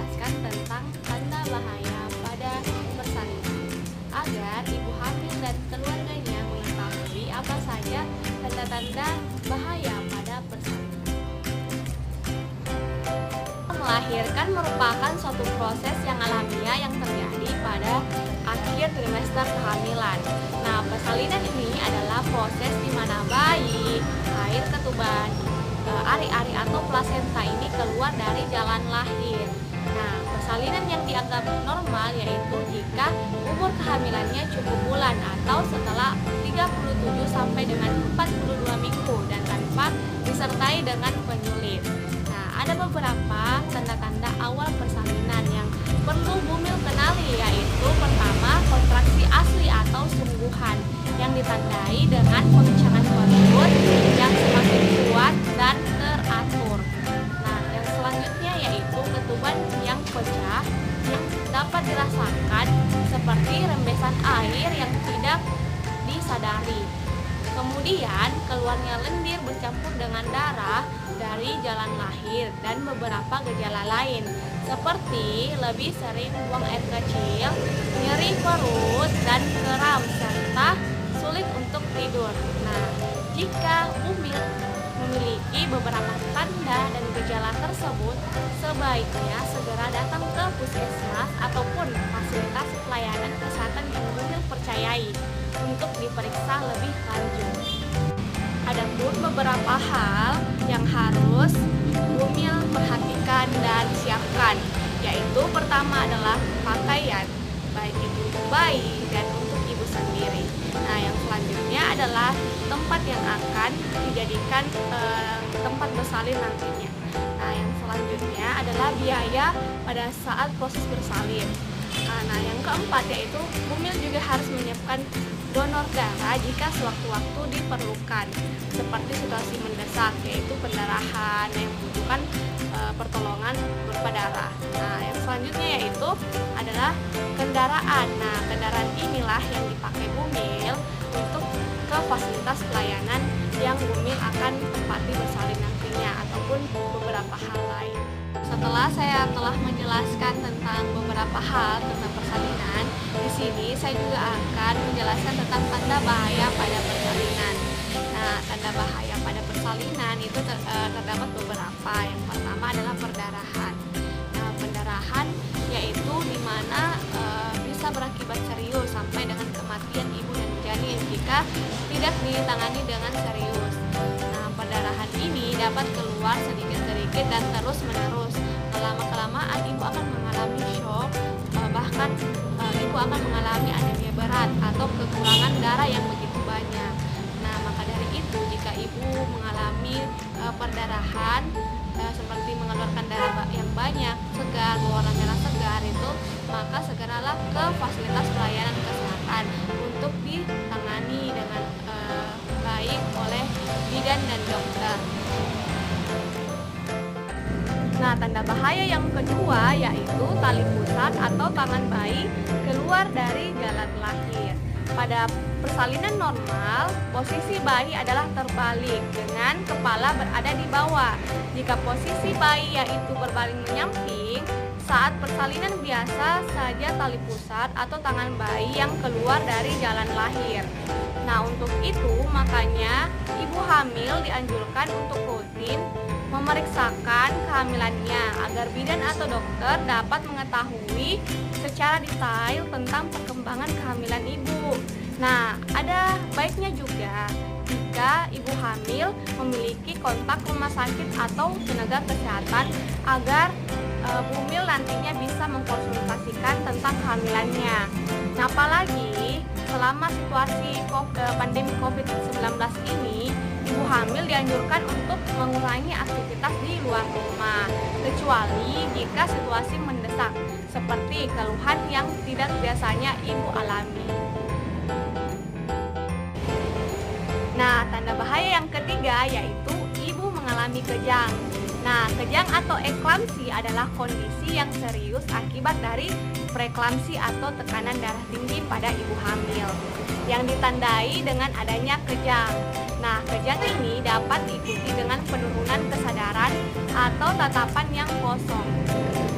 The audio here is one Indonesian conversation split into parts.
menjelaskan tentang tanda bahaya pada persalinan agar ibu hamil dan keluarganya mengetahui apa saja tanda-tanda bahaya pada persalinan. Melahirkan merupakan suatu proses yang alamiah yang terjadi pada akhir trimester kehamilan. Nah, persalinan ini adalah proses di mana bayi, air ketuban, ari-ari atau plasenta ini keluar dari jalan lahir. Nah, persalinan yang dianggap normal yaitu jika umur kehamilannya cukup bulan atau setelah 37 sampai dengan 42 minggu dan tanpa disertai dengan penyulit. Nah, ada beberapa tanda-tanda awal persalinan yang perlu bumil kenali, yaitu pertama, kontraksi asli atau sungguhan yang ditandai dengan pengencangan perut yang semakin kuat dan teratur. Nah, yang selanjutnya yaitu ketuban yang pecah yang dapat dirasakan seperti rembesan air yang tidak disadari. Kemudian keluarnya lendir bercampur dengan darah dari jalan lahir dan beberapa gejala lain seperti lebih sering buang air kecil, nyeri perut dan kram serta sulit untuk tidur. Nah, jika bumil memiliki beberapa tanda dan gejala tersebut, sebaiknya segera datang ke puskesmas ataupun fasilitas pelayanan kesehatan yang bumil percayai untuk diperiksa lebih lanjut. Adapun beberapa hal yang harus bumil perhatikan dan siapkan, yaitu pertama adalah pakaian, baik itu untuk bayi dan untuk ibu sendiri. Nah, yang selanjutnya adalah tempat yang akan dijadikan tempat bersalin nantinya. Nah, yang selanjutnya adalah biaya pada saat proses bersalin. Nah, yang keempat yaitu bumil juga harus menyiapkan donor darah jika sewaktu-waktu diperlukan, seperti situasi mendesak yaitu pendarahan yang membutuhkan pertolongan berupa darah. Nah, yang selanjutnya yaitu adalah kendaraan. Nah, kendaraan inilah yang dipakai bumil untuk ke fasilitas pelayanan yang bumil akan tempati bersalin nantinya ataupun beberapa hal lain. Setelah saya telah menjelaskan tentang beberapa hal tentang persalinan, di sini saya juga akan menjelaskan tentang tanda bahaya pada persalinan. Nah, tanda bahaya pada persalinan itu terdapat beberapa. Yang pertama adalah perdarahan. Nah, pendarahan yaitu di mana bisa berakibat serius sampai dengan kematian ibu dan janin jika tidak ditangani dengan serius. Nah, perdarahan ini dapat keluar sedikit-sedikit dan terus-menerus. Lama-kelamaan ibu akan mengalami shock, bahkan ibu akan mengalami anemia berat atau kekurangan darah yang begitu banyak. Nah, maka dari itu jika ibu mengalami perdarahan seperti mengeluarkan darah yang banyak, segar, berwarna merah segar itu, maka segeralah ke fasilitas pelayanan kesehatan untuk ditangani dengan baik oleh bidan dan dokter. Nah, tanda bahaya yang kedua yaitu tali pusat atau tangan bayi keluar dari jalan lahir. Pada persalinan normal, posisi bayi adalah terbalik dengan kepala berada di bawah. Jika posisi bayi yaitu berbaring menyamping, saat persalinan biasa saja tali pusat atau tangan bayi yang keluar dari jalan lahir. Nah, untuk itu makanya ibu hamil dianjurkan untuk rutin memeriksakan kehamilannya agar bidan atau dokter dapat mengetahui secara detail tentang perkembangan kehamilan ibu. Nah, ada baiknya juga jika ibu hamil memiliki kontak rumah sakit atau tenaga kesehatan agar bumil nantinya bisa mengkonsultasikan tentang kehamilannya. Nah, apalagi selama situasi pandemi COVID-19 ini, ibu hamil dianjurkan untuk mengurangi aktivitas di luar rumah, kecuali jika situasi mendesak, seperti keluhan yang tidak biasanya ibu alami. Nah, tanda bahaya yang ketiga yaitu ibu mengalami kejang. Nah, kejang atau eklamsi adalah kondisi yang serius akibat dari preeklamsi atau tekanan darah tinggi pada ibu hamil yang ditandai dengan adanya kejang. Nah, kejang ini dapat diikuti dengan penurunan kesadaran atau tatapan yang kosong.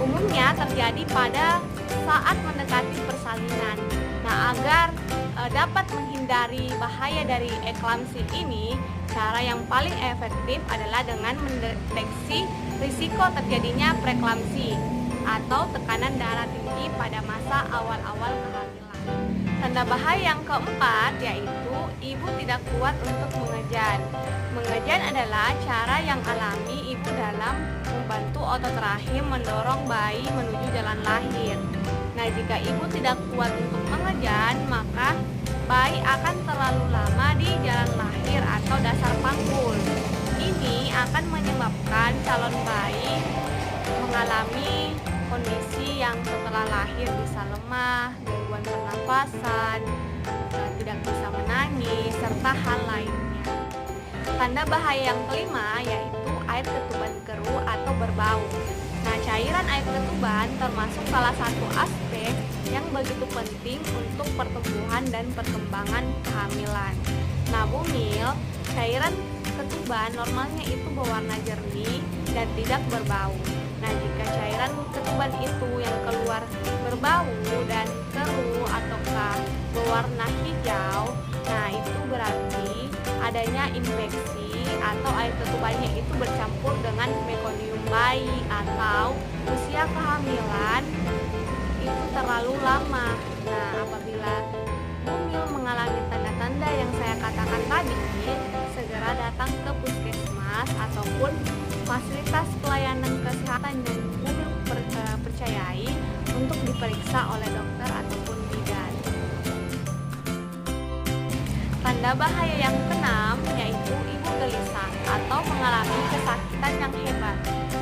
Umumnya terjadi pada saat mendekati persalinan. Nah, agar dapat menghindari bahaya dari eklamsi ini, cara yang paling efektif adalah dengan mendeteksi risiko terjadinya preeklamsi atau tekanan darah tinggi pada masa awal-awal kehamilan. Tanda bahaya yang keempat yaitu ibu tidak kuat untuk mengejan. Mengejan adalah cara yang alami ibu dalam membantu otot rahim mendorong bayi menuju jalan lahir. Nah, jika ibu tidak kuat untuk mengejan, maka bayi akan terlalu lama di jalan lahir atau dasar panggul. Ini akan menyebabkan calon bayi mengalami kondisi yang setelah lahir bisa lemah, gangguan pernafasan, tidak bisa menangis, serta hal lainnya. Tanda bahaya yang kelima yaitu air ketuban keruh atau berbau. Nah, cairan air ketuban termasuk salah satu aspek yang begitu penting untuk pertumbuhan dan perkembangan kehamilan. Nah, Bumil, cairan ketuban normalnya itu berwarna jernih dan tidak berbau. Nah, jika cairan ketuban itu yang keluar berbau dan keruh ataukah berwarna hijau, nah itu berarti adanya infeksi atau air ketubannya itu bercampur dengan mekonium bayi atau usia kehamilan itu terlalu lama. Nah, apabila Bumil mengalami tanda-tanda yang saya katakan tadi, segera datang ke puskesmas ataupun fasilitas pelayanan kesehatan yang Bumil percayai untuk diperiksa oleh dokter ataupun bidan. Tanda bahaya yang keenam yaitu ibu gelisah atau mengalami kesakitan yang hebat.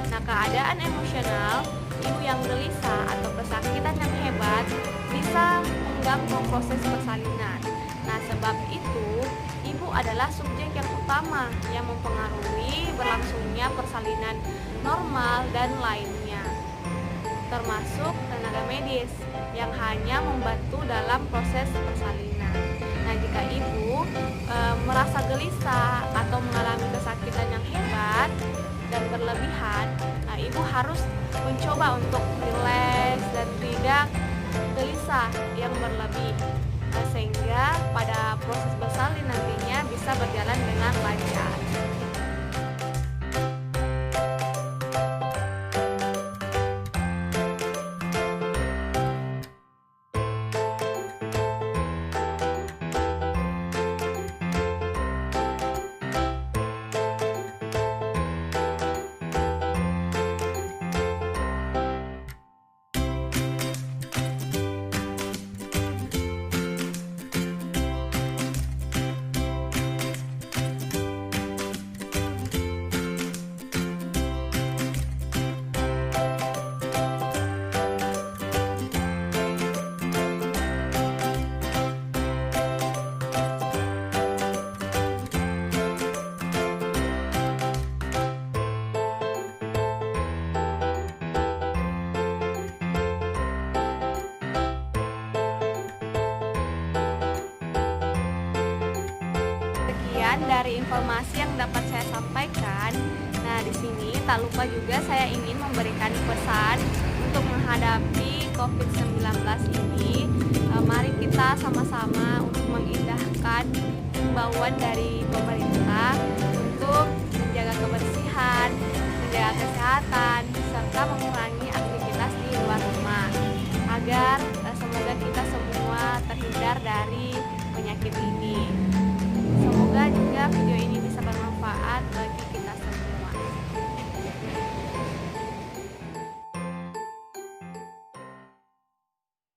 Nah, keadaan emosional ibu yang gelisah atau kesakitan yang hebat bisa mengganggu proses persalinan. Nah, sebab itu ibu adalah subjek yang utama yang mempengaruhi berlangsungnya persalinan normal dan lainnya, termasuk tenaga medis yang hanya membantu dalam proses persalinan. Nah, jika ibu merasa gelisah atau mengalami kesakitan yang hebat dan berlebihan, nah ibu harus mencoba untuk rileks dan tidak gelisah yang berlebih, sehingga pada proses bersalin nantinya bisa berjalan dengan lancar. Dari informasi yang dapat saya sampaikan, nah di sini tak lupa juga saya ingin memberikan pesan untuk menghadapi COVID-19 ini. Mari kita sama-sama untuk mengindahkan himbauan dari pemerintah untuk menjaga kebersihan, menjaga kesehatan, serta mengurangi